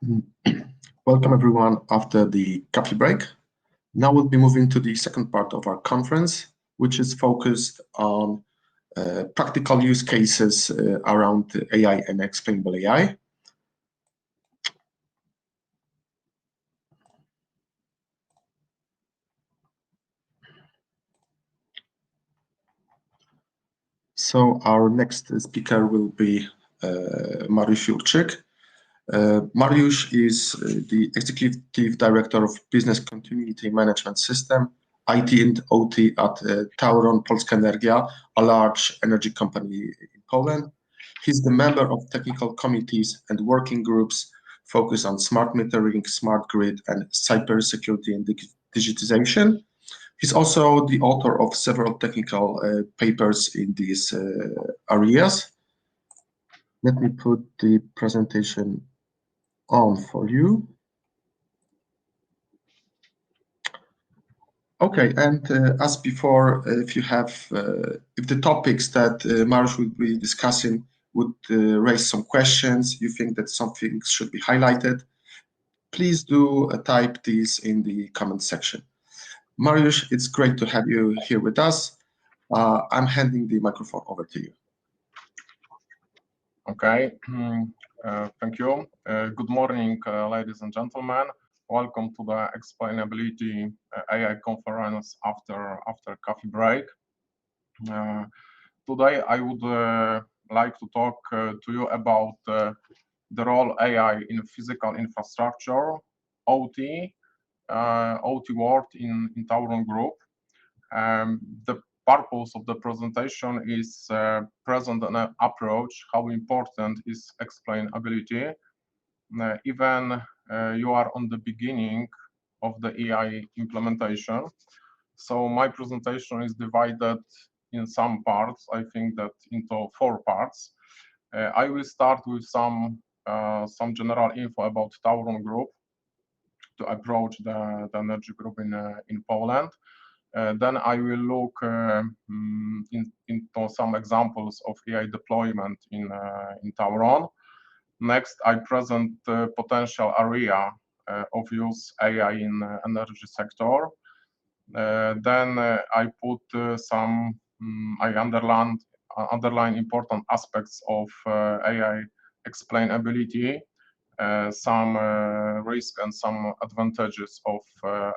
Welcome everyone after the coffee break. Now we'll be moving to the second part of our conference, which is focused on practical use cases around AI and explainable AI. So our next speaker will be Mariusz Jurczyk. Mariusz is the Executive Director of Business Continuity Management System, IT and OT at TAURON Polska Energia, a large energy company in Poland. He's the member of technical committees and working groups focused on smart metering, smart grid, and cybersecurity and digitization. He's also the author of several technical papers in these areas. Let me put the presentation on for you. Okay, and as before, if the topics that Mariusz will be discussing would raise some questions, you think that something should be highlighted, please do type these in the comment section. Mariusz, it's great to have you here with us. I'm handing the microphone over to you. Okay, thank you. Good morning, ladies and gentlemen. Welcome to the Explainability AI conference after coffee break. Today I would like to talk to you about the role AI in physical infrastructure, OT world in TAURON Group. The purpose of the presentation is present an approach how important is explainability, even you are on the beginning of the AI implementation. So my presentation is divided in some parts, I think that into 4 parts. I will start with some general info about TAURON Group to approach the energy group in Poland. Then I will look into some examples of AI deployment in TAURON. Next, I present the potential area of use AI in energy sector. Then I put I underline important aspects of AI explainability, some risk and some advantages of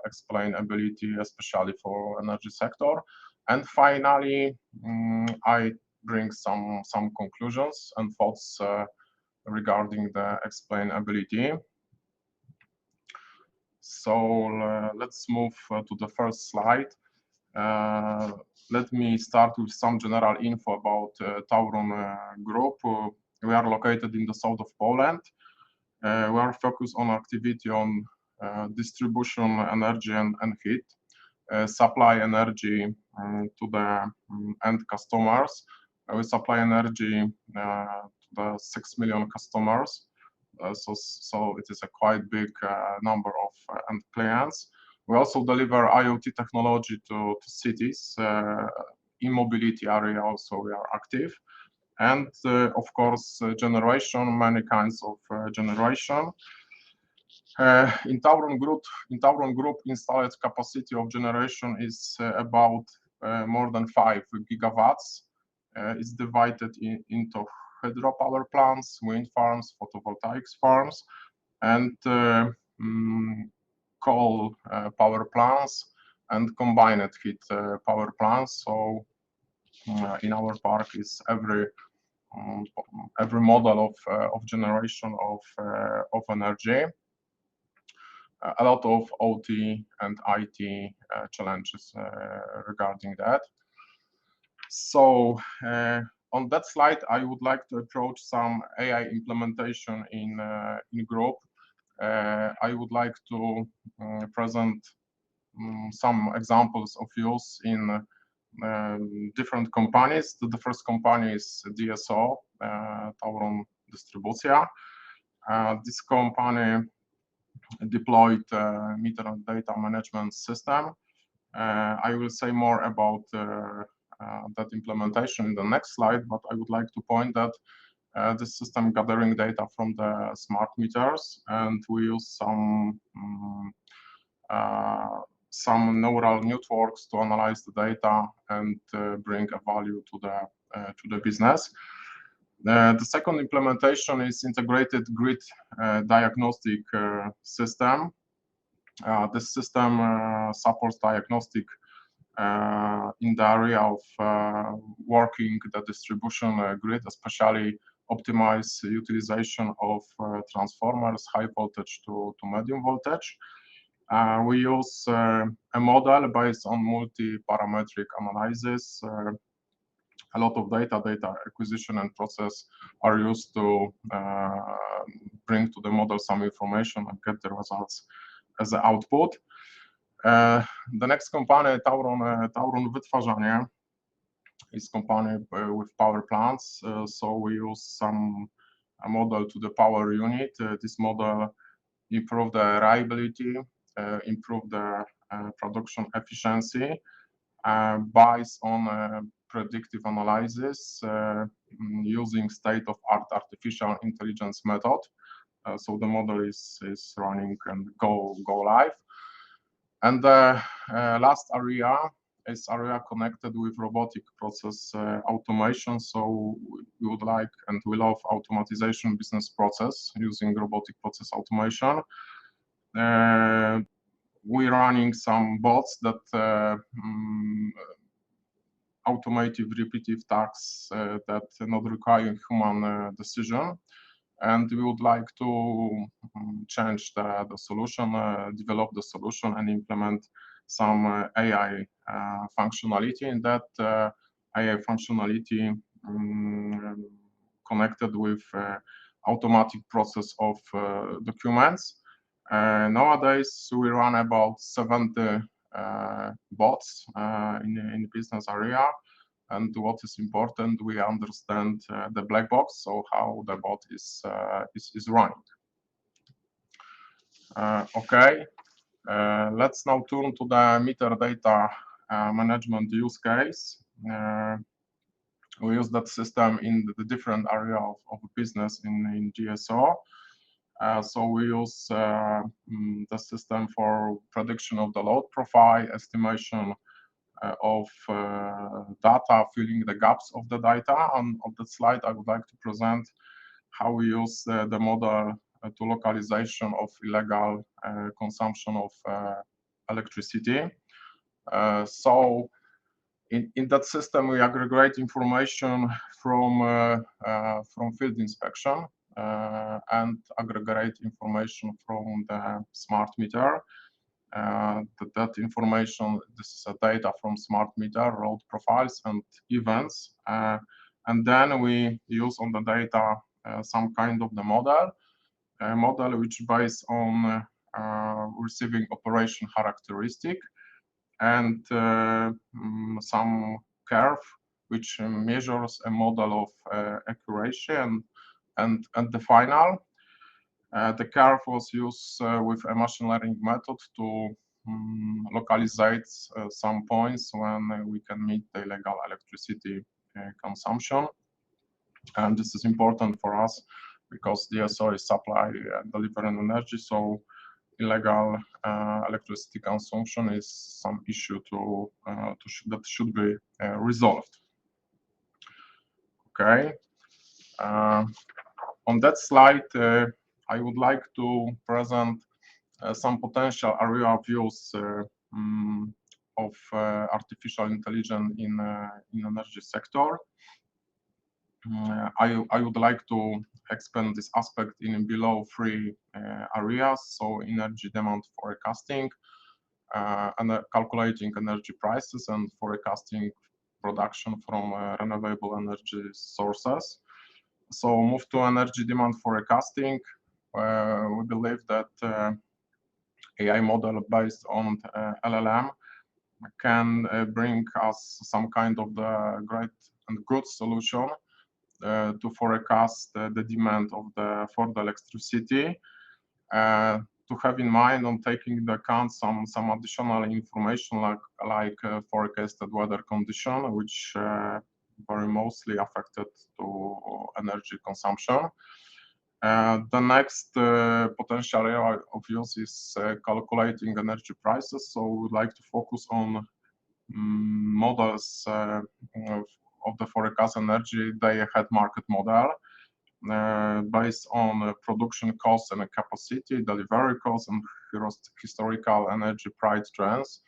explainability, especially for energy sector. And finally, I bring some conclusions and thoughts regarding the explainability. So let's move to the first slide. Let me start with some general info about TAURON Group. We are located in the south of Poland. We are focused on activity on distribution energy and heat, supply energy to the end customers. We supply energy to the 6 million customers, so it is a quite big number of end clients. We also deliver IoT technology to cities. In mobility area also we are active. And of course, generation, many kinds of generation. In TAURON Group, installed capacity of generation is about more than 5 gigawatts. It's divided into hydropower plants, wind farms, photovoltaics farms, and coal power plants and combined heat power plants. So in our park is every model of generation of energy. A lot of OT and IT challenges regarding that. So on that slide, I would like to approach some AI implementation in group. I would like to present some examples of use in different companies. The first company is DSO, TAURON Dystrybucja. This company deployed meter and data management system. I will say more about that implementation in the next slide, but I would like to point that this system gathering data from the smart meters, and we use some neural networks to analyze the data and bring a value to the business. The second implementation is integrated grid diagnostic system. This system supports diagnostic in the area of working the distribution grid, especially optimize utilization of transformers, high voltage to medium voltage. We use a model based on multi-parametric analysis. A lot of data acquisition and process are used to bring to the model some information and get the results as the output. The next company, TAURON Wytwarzanie, is company with power plants. So we use a model to the power unit. This model improve the reliability, improve the production efficiency based on predictive analysis using state-of-art artificial intelligence method. So the model is running and go live. And the last area is area connected with robotic process automation. So we would like and we love automatization business process using robotic process automation. We're running some bots that automative repetitive tasks that not require human decision. And we would like to change the solution, develop the solution and implement some AI functionality in that AI functionality connected with automatic process of documents. Nowadays, we run about 70 bots in the business area. And what is important, we understand the black box, so how the bot is running. Okay, let's now turn to the meter data management use case. We use that system in the different area of business in GSO. So we use the system for prediction of the load profile, estimation of data, filling the gaps of the data. On the slide, I would like to present how we use the model to localization of illegal consumption of electricity. So in that system, we aggregate information from field inspection and aggregate information from the smart meter. That information, this is data from smart meter, load profiles and events. And then we use on the data some kind of the model, a model which based on receiving operation characteristic and some curve which measures a model of accuracy and the final. The curve was used with a machine learning method to localize some points when we can meet the illegal electricity consumption. And this is important for us because DSO is supply and delivering energy. So illegal electricity consumption is some issue that should be resolved. Okay. On that slide, I would like to present some potential area of use of artificial intelligence in energy sector. I would like to expand this aspect in below three areas. So energy demand forecasting, and calculating energy prices and forecasting production from renewable energy sources. So move to energy demand forecasting. We believe that AI model based on LLM can bring us some kind of the great and good solution to forecast the demand of for the electricity. To have in mind on taking into account some additional information like forecasted weather condition, which very mostly affected to energy consumption. The next potential area of use is calculating energy prices. So we would like to focus on models of the forecast energy day-ahead market model based on production costs and capacity, delivery costs, and historical energy price trends.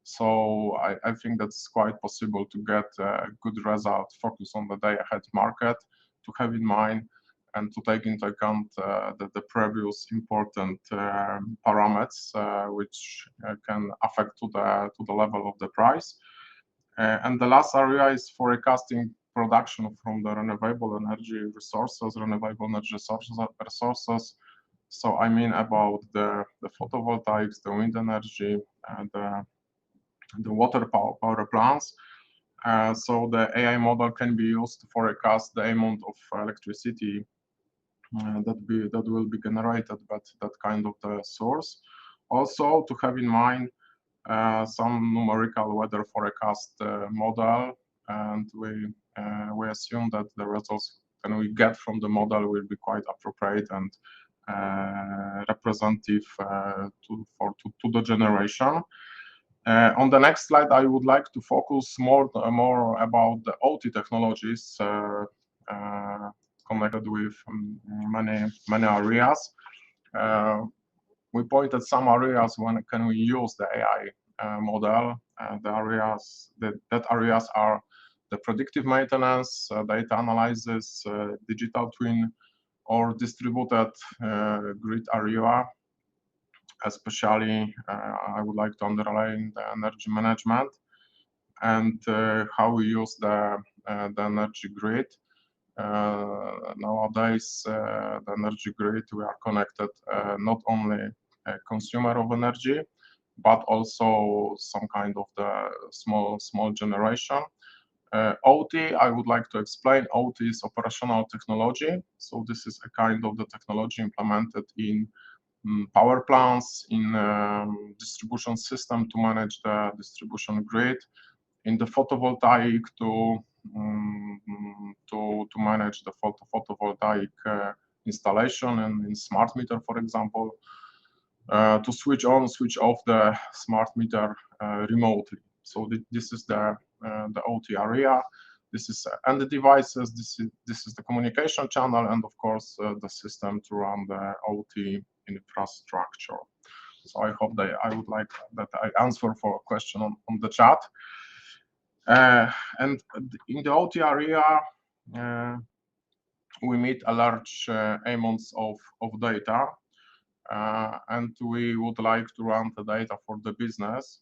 So I think that's quite possible to get a good result, focus on the day-ahead market, to have in mind and to take into account the previous important parameters which can affect to the level of the price. And the last area is forecasting production from the renewable energy resources. So I mean about the photovoltaics, the wind energy, and the water power plants. So the AI model can be used to forecast the amount of electricity that will be generated by that kind of the source. Also, to have in mind some numerical weather forecast model, and we assume that the results that we get from the model will be quite appropriate and representative to the generation. On the next slide, I would like to focus more about the OT technologies connected with many areas. We pointed some areas when can we use the AI model. The areas that areas are the predictive maintenance, data analysis, digital twin, or distributed grid area. Especially, I would like to underline the energy management and how we use the energy grid. Nowadays, the energy grid, we are connected not only a consumer of energy, but also some kind of the small generation. OT, I would like to explain. OT is operational technology. So this is a kind of the technology implemented in power plants, in distribution system to manage the distribution grid, in the photovoltaic to manage the photovoltaic installation, and in smart meter, for example, to switch on, switch off the smart meter remotely. So this is the OT area. This is end devices. This is the communication channel, and of course the system to run the OT infrastructure. So I hope that I would like that I answer for a question on the chat. And in the OT area, we meet a large amounts of data, and we would like to run the data for the business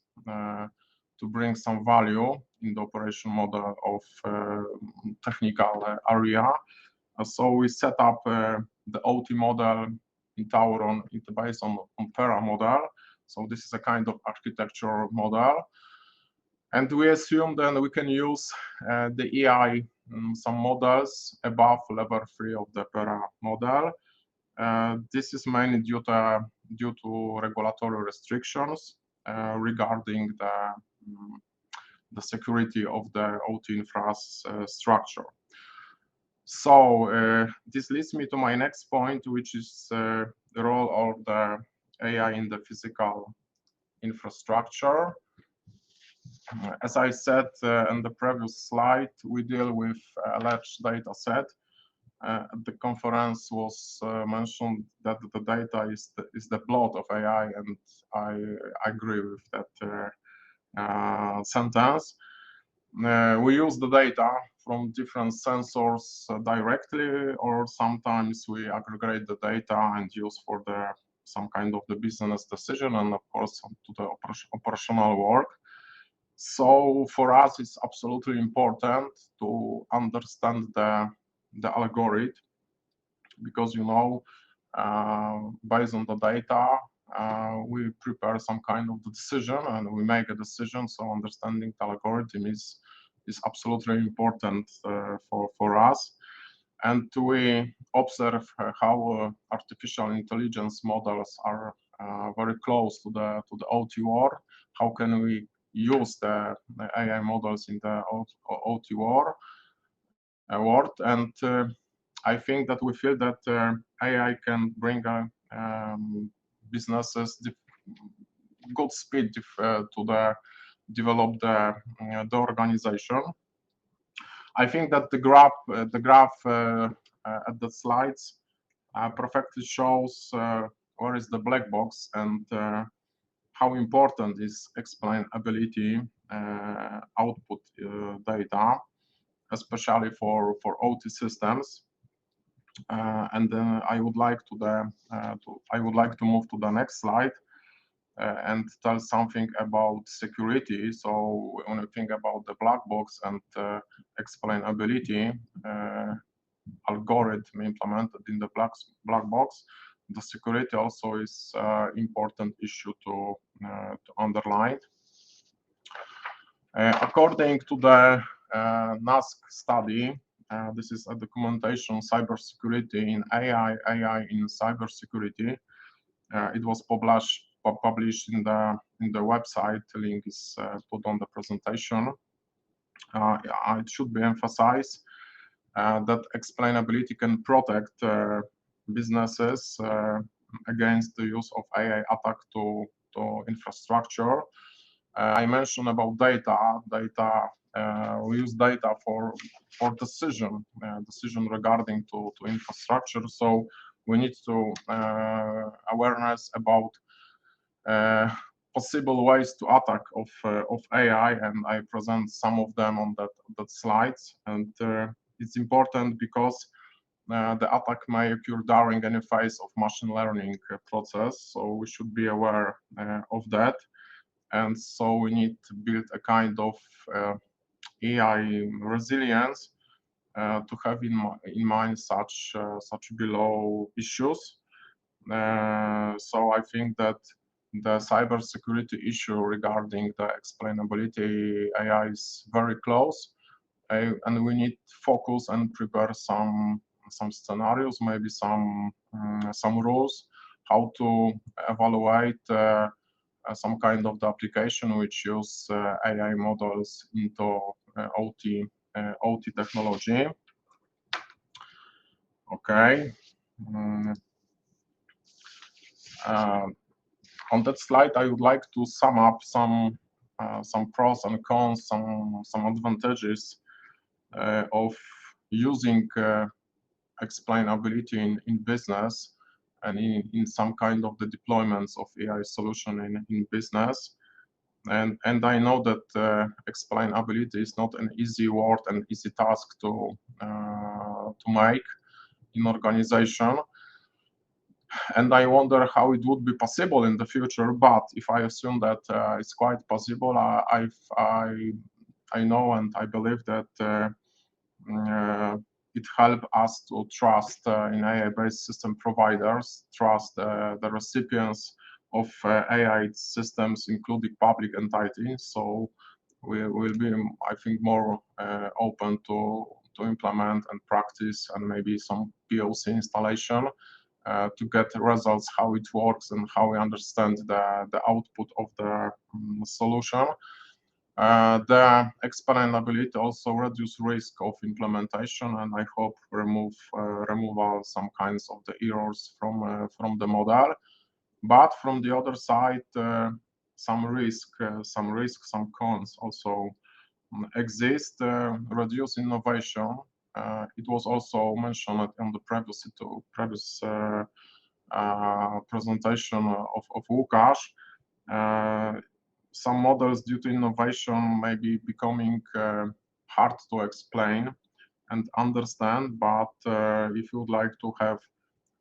to bring some value in the operation model of technical area. So we set up the OT model in TAURON based on Pera model. So this is a kind of architecture model. And we assume then we can use the AI, some models above level 3 of the Pera model. This is mainly due to regulatory restrictions regarding the security of the OT infrastructure. So this leads me to my next point, which is the role of the AI in the physical infrastructure. As I said in the previous slide, we deal with a large data set. At the conference was mentioned that the data is the blood of AI, and I agree with that sentence. We use the data from different sensors directly, or sometimes we aggregate the data and use for some kind of the business decision, and of course to the operational work. So for us, it's absolutely important to understand the algorithm, because based on the data, we prepare some kind of the decision and we make a decision. So understanding the algorithm is absolutely important for us. And we observe how artificial intelligence models are very close to the OT world. How can we use the AI models in the OT world? world. And I think that we feel that AI can bring businesses good speed to develop the organization. I think that the graph at the slides perfectly shows where is the black box and how important is explainability output data, especially for OT systems. And then I would like to move to the next slide and tell something about security. So when you think about the black box and explainability algorithm implemented in the black box, the security also is important issue to underline. According to the NASC study, this is a documentation cybersecurity in AI in cybersecurity. It was published in the website. The link is put on the presentation. It should be emphasized that explainability can protect businesses against the use of AI attack to infrastructure. I mentioned about data. We use data for decision regarding to infrastructure. So we need to awareness about possible ways to attack of AI, and I present some of them on that slides. And it's important because the attack may occur during any phase of machine learning process. So we should be aware of that. And so we need to build a kind of AI resilience to have in mind such below issues. So I think that the cybersecurity issue regarding the explainability AI is very close, and we need to focus and prepare some scenarios, maybe some rules, how to evaluate some kind of the application which use AI models into OT technology. Okay. On that slide, I would like to sum up some pros and cons, some advantages of using explainability in business and in some kind of the deployments of AI solution in business. And I know that explainability is not an easy word and easy task to make in organization. And I wonder how it would be possible in the future. But if I assume that it's quite possible, I know and I believe that it helps us to trust in AI-based system providers, trust the recipients of AI systems, including public entities. So we will be, I think, more open to implement and practice and maybe some POC installation to get results, how it works and how we understand the output of the solution. The explainability also reduce risk of implementation, and I hope removal some kinds of the errors from the model. But from the other side, some risk, some cons also exist. Reduce innovation. It was also mentioned on the previous presentation of Łukasz. Some models, due to innovation, may be becoming hard to explain and understand. But if you would like to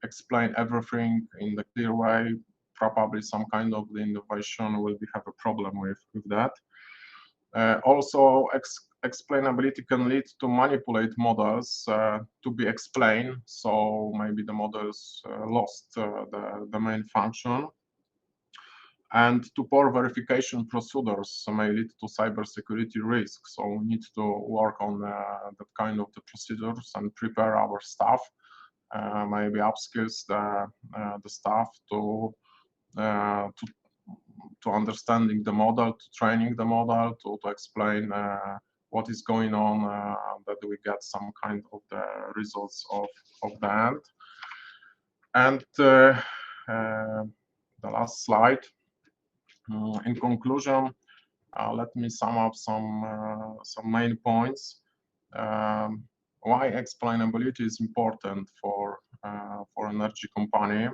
explain everything in the clear way, probably some kind of the innovation will have a problem with that. Also, explainability can lead to manipulate models to be explained. So maybe the models lost the main function. And to poor verification procedures may lead to cybersecurity risks. So we need to work on that kind of the procedures and prepare our staff, maybe upskills the staff to understanding the model, to training the model, to explain what is going on, that we get some kind of the results of the end. And the last slide. In conclusion, let me sum up some main points. Why explainability is important for energy company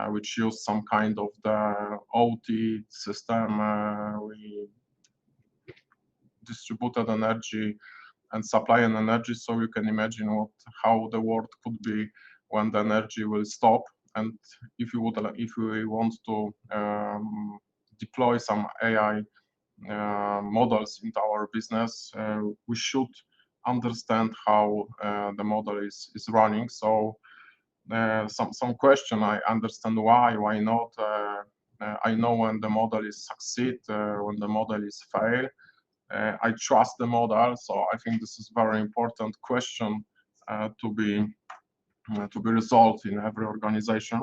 which use some kind of the OT system, we distributed energy and supply an energy, so you can imagine how the world could be when the energy will stop. And if we want to deploy some AI models into our business, we should understand how the model is running. So some question, I understand why not. I know when the model is succeed, when the model is fail. I trust the model, so I think this is very important question to be resolved in every organization.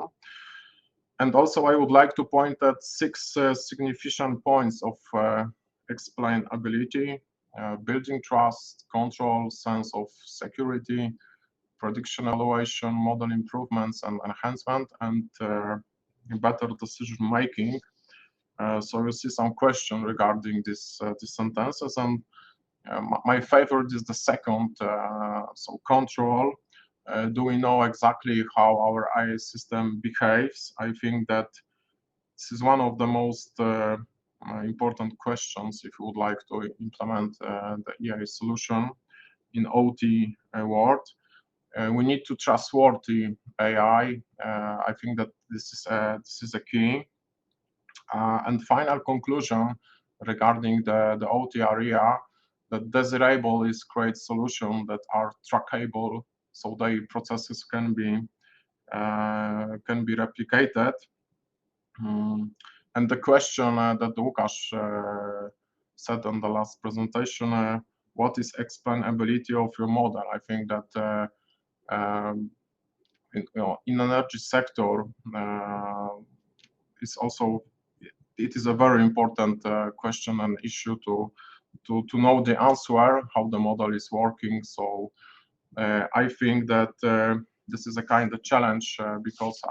And also, I would like to point at 6 significant points of explainability: building trust, control, sense of security, prediction evaluation, model improvements and enhancement, and better decision making. So you see some question regarding these sentences, and my favorite is the second. So control. Do we know exactly how our AI system behaves? I think that this is one of the most important questions if you would like to implement the AI solution in OT world. We need to trustworthy AI. I think that this is a key. And final conclusion regarding the OT area, that desirable is create solutions that are trackable, so the processes can be replicated. And the question that Łukasz said on the last presentation, what is explainability of your model? I think that in energy sector, it is a very important question and issue to know the answer, how the model is working. So I think that this is a kind of challenge because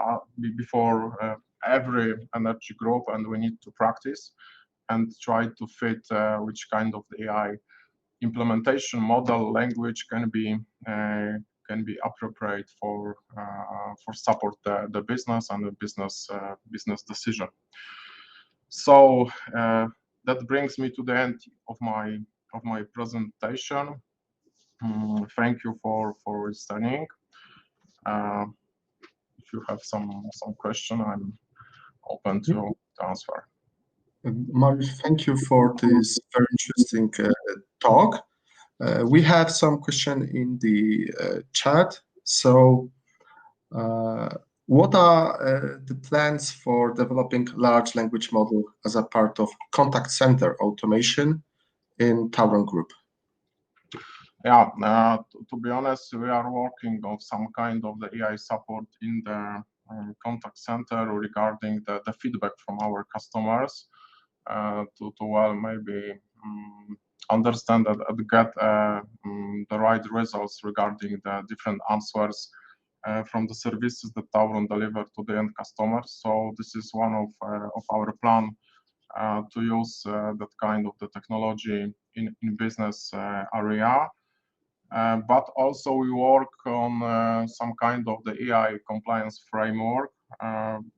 before every energy group, and we need to practice and try to fit which kind of the AI implementation model language can be appropriate for support the business and the business decision. So that brings me to the end of my presentation. Thank you for listening. If you have some question, I'm open to answer. Mariusz, thank you for this very interesting talk. We have some question in the chat. So what are the plans for developing large language model as a part of contact center automation in TAURON Group? Yeah, to be honest, we are working on some kind of the AI support in the contact center regarding the feedback from our customers to well maybe understand and get the right results regarding the different answers from the services that TAURON deliver to the end customers. So this is one of our plan to use that kind of the technology in business area. But also we work on some kind of the AI compliance framework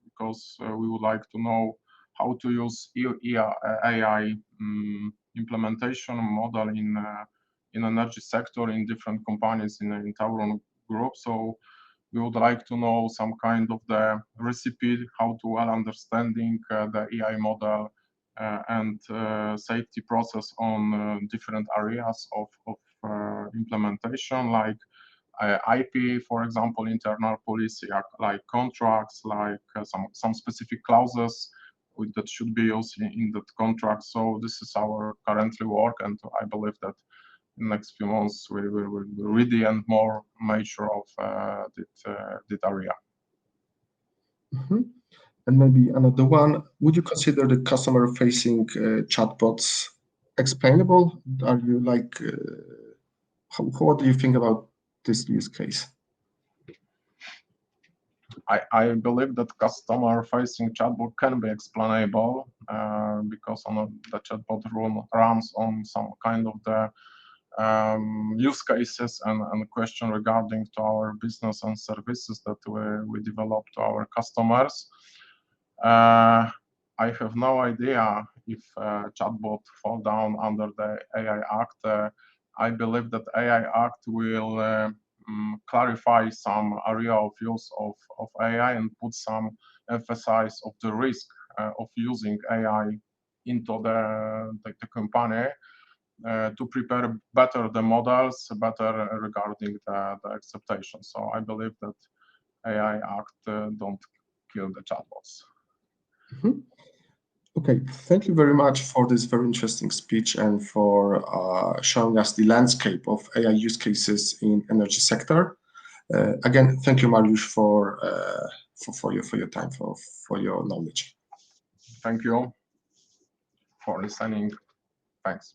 because we would like to know how to use AI implementation model in energy sector in different companies in TAURON Group. So we would like to know some kind of the recipe, how to well understanding the AI model and safety process on different areas of implementation, like IP, for example, internal policy, like contracts, like some specific clauses that should be used in that contract. So this is our currently work, and I believe that in the next few months we will really and more mature of that area. And maybe another one, would you consider the customer-facing chatbots explainable? Are you like, what do you think about this use case? I believe that customer-facing chatbot can be explainable because the chatbot runs on some kind of the use cases and question regarding to our business and services that we develop to our customers. I have no idea if chatbot fall down under the AI Act. I believe that AI Act will clarify some area of use of AI and put some emphasis of the risk of using AI into the company to prepare better the models, better regarding the acceptation. So I believe that AI Act don't kill the chatbots. Mm-hmm. Okay, thank you very much for this very interesting speech and for showing us the landscape of AI use cases in energy sector. Again, thank you, Mariusz, for your time, for your knowledge. Thank you for listening. Thanks.